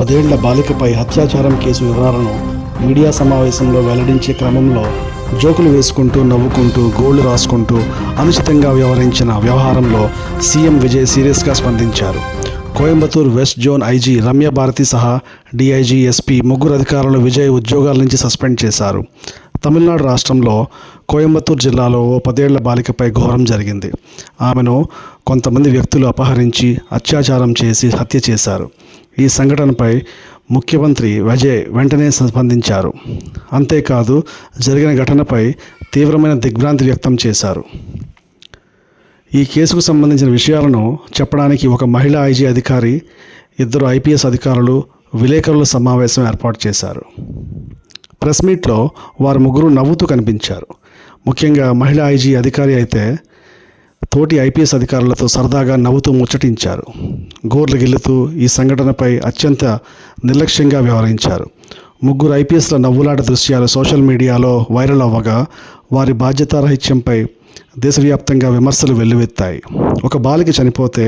10 ఏళ్ల బాలికపై అత్యాచారం కేసు వివరాలను మీడియా సమావేశంలో వెల్లడించే క్రమంలో జోకులు వేసుకుంటూ నవ్వుకుంటూ గోళ్లు రాసుకుంటూ అనుచితంగా వ్యవహరించిన వ్యవహారంలో సీఎం విజయ్ సీరియస్గా స్పందించారు. Coimbatore west zone IG Ramya Bharathi సహా డీఐజీ, ఎస్పీ ముగ్గురు అధికారులు విజయ్ ఉద్యోగాల నుంచి సస్పెండ్ చేశారు. తమిళనాడు రాష్ట్రంలో కోయంబత్తూర్ జిల్లాలో ఓ 10 ఏళ్ల బాలికపై ఘోరం జరిగింది. ఆమెను కొంతమంది వ్యక్తులు అపహరించి అత్యాచారం చేసి హత్య చేశారు. ఈ సంఘటనపై ముఖ్యమంత్రి విజయ్ వెంటనే స్పందించారు. అంతేకాదు జరిగిన ఘటనపై తీవ్రమైన దిగ్భ్రాంతి వ్యక్తం చేశారు. ఈ కేసుకు సంబంధించిన విషయాలను చెప్పడానికి ఒక మహిళా ఐజీ అధికారి, 2 ఐపీఎస్ అధికారులు విలేకరుల సమావేశం ఏర్పాటు చేశారు. ప్రెస్ మీట్లో వారు ముగ్గురు నవ్వుతూ కనిపించారు. ముఖ్యంగా మహిళా ఐజీ అధికారి అయితే తోటి ఐపీఎస్ అధికారులతో సరదాగా నవ్వుతూ ముచ్చటించారు. గోర్లు గిల్లుతూ ఈ సంఘటనపై అత్యంత నిర్లక్ష్యంగా వ్యవహరించారు. ముగ్గురు ఐపీఎస్ల నవ్వులాట దృశ్యాలు సోషల్ మీడియాలో వైరల్ అవ్వగా వారి బాధ్యతారాహిత్యంపై దేశవ్యాప్తంగా విమర్శలు వెల్లువెత్తాయి. ఒక బాలిక చనిపోతే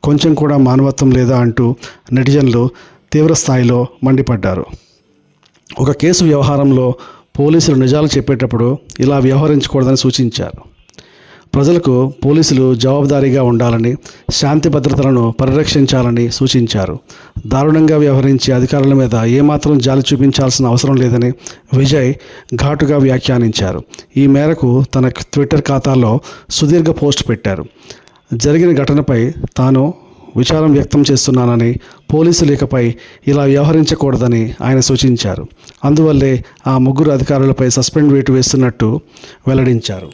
కొంచెం కూడా మానవత్వం లేదా అంటూ నెటిజన్లు తీవ్ర స్థాయిలో మండిపడ్డారు. ఒక కేసు వ్యవహారంలో పోలీసులు నిజాలు చెప్పేటప్పుడు ఇలా వ్యవహరించకూడదని సూచించారు. ప్రజలకు పోలీసులు జవాబుదారీగా ఉండాలని, శాంతి భద్రతలను పరిరక్షించాలని సూచించారు. దారుణంగా వ్యవహరించే అధికారుల మీద ఏమాత్రం జాలి చూపించాల్సిన అవసరం లేదని విజయ్ ఘాటుగా వ్యాఖ్యానించారు. ఈ మేరకు తన ట్విట్టర్ ఖాతాలో సుదీర్ఘ పోస్ట్ పెట్టారు. జరిగిన ఘటనపై తాను విచారం వ్యక్తం చేస్తున్నానని, పోలీసులు ఇకపై ఇలా వ్యవహరించకూడదని ఆయన సూచించారు. అందువల్లే ఆ ముగ్గురు అధికారులపై సస్పెండ్ వేటు వేస్తున్నట్టు వెల్లడించారు.